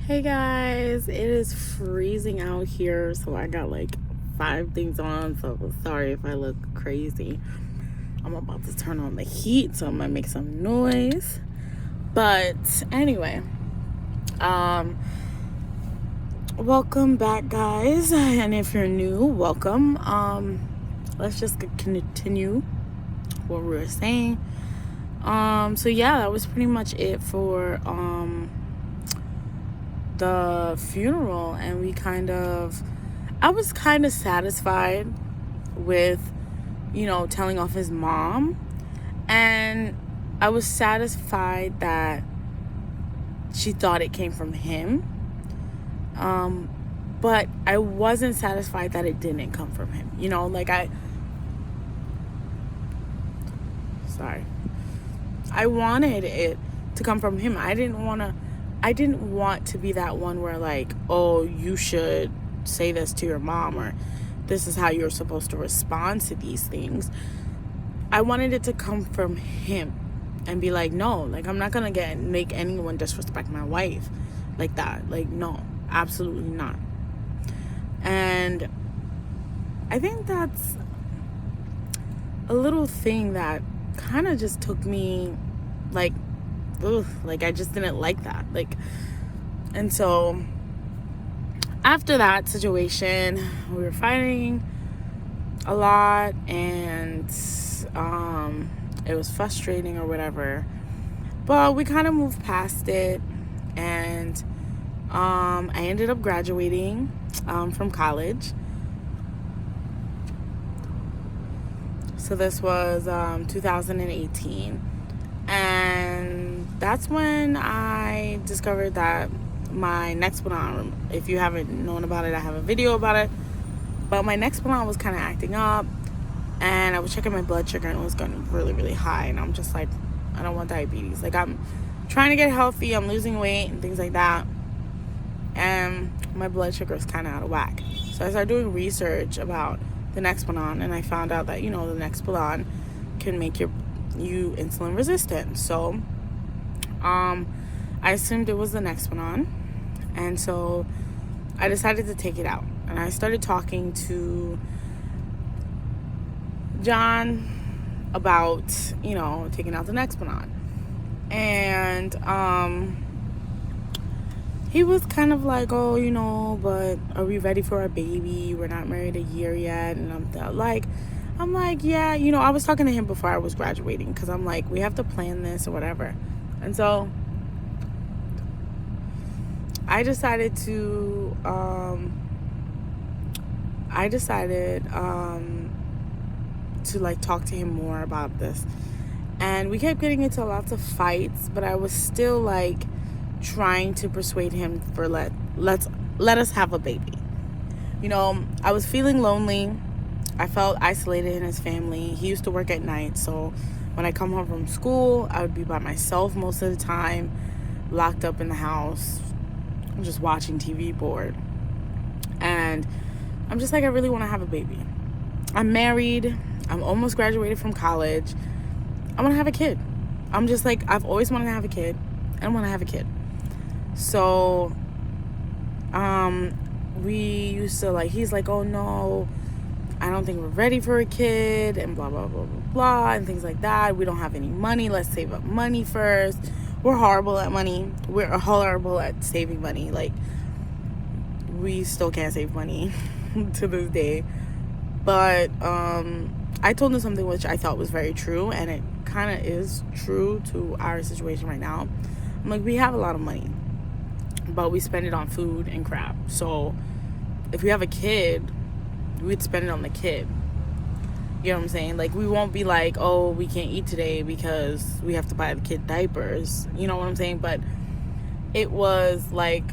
Hey guys, it is freezing out here, so I got like 5 things on, so sorry if I look crazy. I'm about to turn on the heat, so I might make some noise. But anyway, um, welcome back, guys, and if you're new, welcome. Let's just continue what we were saying. So yeah, that was pretty much it for the funeral, and I was kind of satisfied with, telling off his mom, and I was satisfied that she thought it came from him, but I wasn't satisfied that it didn't come from him. I wanted it to come from him. I didn't want to be that one where, like, oh, you should say this to your mom, or this is how you're supposed to respond to these things. I wanted it to come from him and be like, no, like, I'm not gonna make anyone disrespect my wife like that. Like, no, absolutely not. And I think that's a little thing that kind of just took me, like, I just didn't like that. And so after that situation, we were fighting a lot, and it was frustrating or whatever. But we kind of moved past it, and I ended up graduating from college. So this was 2018. And that's when I discovered that my Nexplanon, if you haven't known about it, I have a video about it, but my Nexplanon was kind of acting up, and I was checking my blood sugar, and it was going really, really high, and I'm just like, I don't want diabetes. Like, I'm trying to get healthy, I'm losing weight and things like that, and my blood sugar is kind of out of whack. So I started doing research about the Nexplanon, and I found out that, the Nexplanon can make you insulin resistant. So I assumed it was the Nexplanon, and so I decided to take it out, and I started talking to John about taking out the Nexplanon, and he was kind of like, oh, but are we ready for a baby? We're not married a year yet. And I'm like, yeah, I was talking to him before I was graduating, because I'm like, we have to plan this or whatever. And so I decided to like talk to him more about this. And we kept getting into lots of fights, but I was still like trying to persuade him for let us have a baby. I was feeling lonely. I felt isolated in his family. He used to work at night, so when I come home from school, I would be by myself most of the time, locked up in the house, just watching TV, bored. And I'm just like, I really want to have a baby. I'm married. I'm almost graduated from college. I want to have a kid. I'm just like, I've always wanted to have a kid. I want to have a kid. So we used to, like, he's like, oh no, I don't think we're ready for a kid, and blah blah blah blah blah, and things like that. We don't have any money. Let's save up money first. We're horrible at money. We're horrible at saving money. Like, we still can't save money to this day. But I told him something which I thought was very true, and it kind of is true to our situation right now. I'm like, we have a lot of money, but we spend it on food and crap. So if we have a kid, we'd spend it on the kid. You know what I'm saying? Like, we won't be like, oh, we can't eat today because we have to buy the kid diapers. You know what I'm saying? But it was like,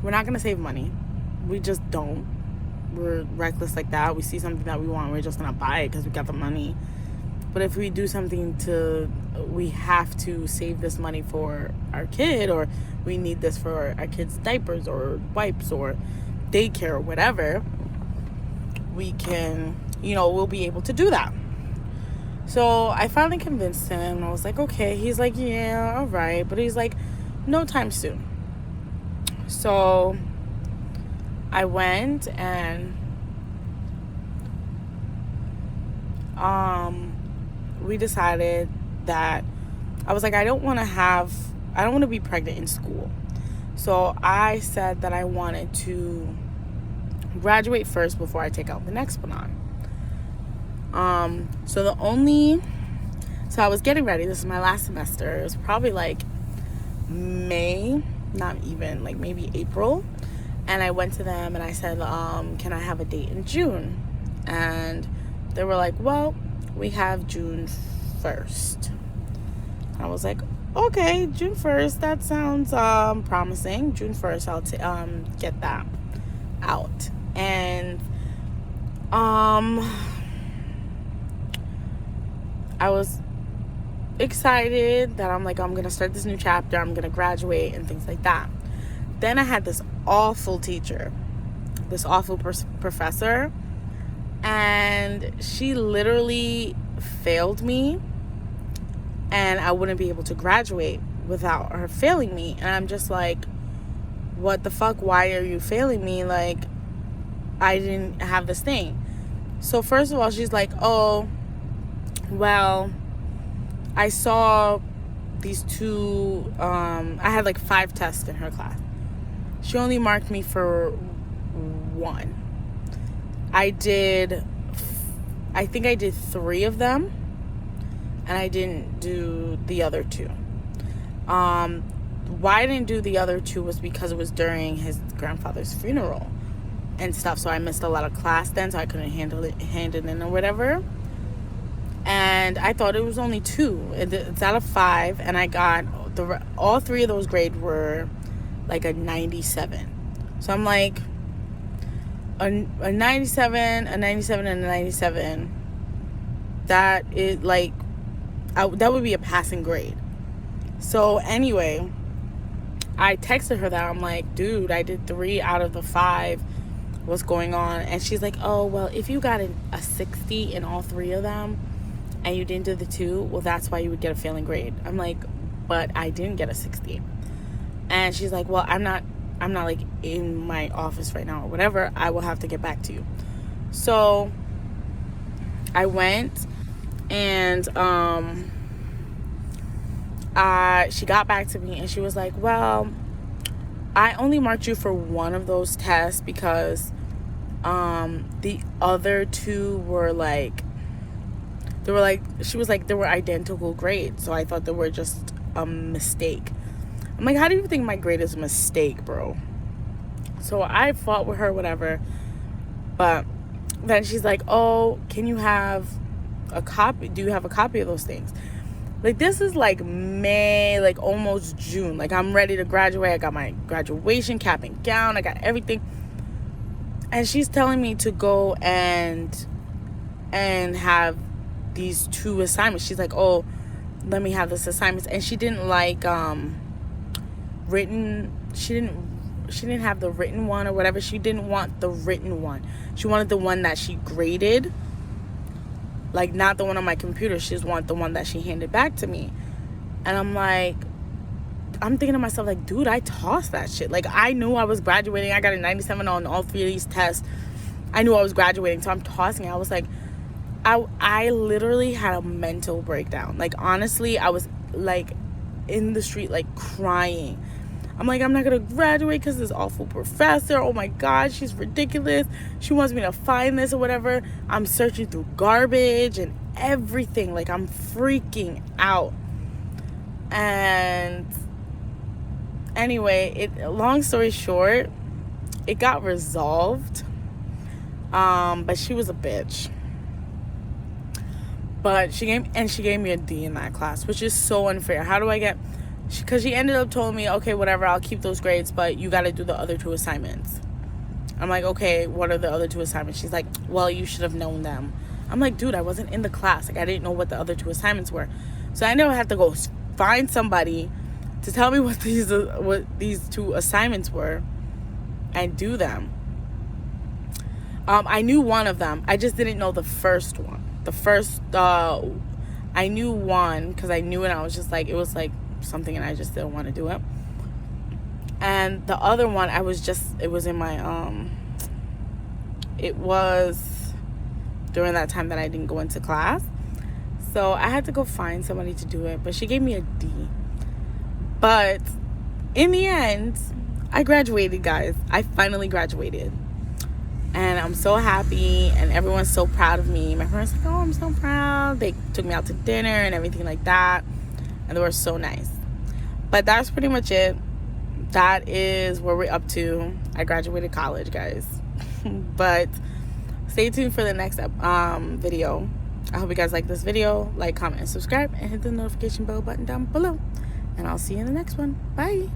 we're not going to save money. We just don't. We're reckless like that. We see something that we want, we're just going to buy it because we got the money. But if we do something we have to save this money for our kid, or we need this for our kid's diapers or wipes or daycare or whatever, we can, we'll be able to do that. So I finally convinced him, and I was like, okay. He's like, yeah, all right. But he's like, no time soon. So I went and we decided that I was like, I don't want to be pregnant in school. So I said that I wanted to graduate first before I take out the next one on. So I was getting ready. This is my last semester. It was probably like May, not even, like maybe April. And I went to them and I said, can I have a date in June? And they were like, well, we have June 1st. I was like, okay, June 1st, that sounds promising. June 1st, I'll get that out. And I was excited that I'm gonna start this new chapter, I'm gonna graduate and things like that. Then I had this awful teacher, this awful professor, and she literally failed me, and I wouldn't be able to graduate without her failing me. And I'm just like, what the fuck? Why are you failing me? Like, I didn't have this thing. So first of all, she's like, oh, well, I saw these two, I had like 5 tests in her class. She only marked me for 1. I think I did 3 of them, and I didn't do the other 2. Why I didn't do the other 2 was because it was during his grandfather's funeral and stuff, so I missed a lot of class then, so I couldn't hand it in or whatever. And I thought it was only 2. It's out of 5, and I got all 3 of those grades were like a 97. So I'm like, a 97, a 97, and a 97. That is like, that would be a passing grade. So anyway, I texted her that. I'm like, dude, I did 3 out of the 5. What's going on? And she's like, oh, well, if you got a 60 in all 3 of them and you didn't do the 2, well, that's why you would get a failing grade. I'm like, but I didn't get a 60. And she's like, well, I'm not like in my office right now or whatever. I will have to get back to you. So I went, and she got back to me, and she was like, well, I only marked you for 1 of those tests because the other 2 were she was like, they were identical grades. So I thought they were just a mistake. I'm like, how do you think my grade is a mistake, bro? So I fought with her, whatever. But then she's like, oh, can you have a copy? Do you have a copy of those things? Like, this is like May, like almost June. Like, I'm ready to graduate. I got my graduation cap and gown. I got everything. And she's telling me to go and have these 2 assignments. She's like, oh, let me have this assignments. And she didn't like written. She didn't have the written one or whatever. She didn't want the written one. She wanted the one that she graded. Like, not the one on my computer. She just wanted the one that she handed back to me. And I'm like, I'm thinking to myself, like, dude, I tossed that shit. Like, I knew I was graduating. I got a 97 on all 3 of these tests. I knew I was graduating, so I'm tossing it. I was like, I literally had a mental breakdown. Like, honestly, I was, like, in the street, like, crying. I'm like, I'm not going to graduate because this awful professor. Oh, my God, she's ridiculous. She wants me to find this or whatever. I'm searching through garbage and everything. Like, I'm freaking out. And anyway, long story short, it got resolved. But she was a bitch. But she gave me a D in that class, which is so unfair. How do I get... Because she ended up telling me, okay, whatever, I'll keep those grades, but you got to do the other 2 assignments. I'm like, okay, what are the other 2 assignments? She's like, well, you should have known them. I'm like, dude, I wasn't in the class. Like, I didn't know what the other 2 assignments were. So I ended up having to go find somebody to tell me what these 2 assignments were and do them. I knew one of them. I just didn't know the first one. I knew one because I knew it. I was just like, it was like something, and I just didn't want to do it. And the other one, it was in my, it was during that time that I didn't go into class. So I had to go find somebody to do it, but she gave me a D. But in the end, I graduated, guys. I finally graduated. And I'm so happy, and everyone's so proud of me. My parents like, oh, I'm so proud. They took me out to dinner and everything like that. And they were so nice. But that's pretty much it. That is where we're up to. I graduated college, guys. But stay tuned for the next video. I hope you guys like this video. Like, comment, and subscribe. And hit the notification bell button down below. And I'll see you in the next one. Bye.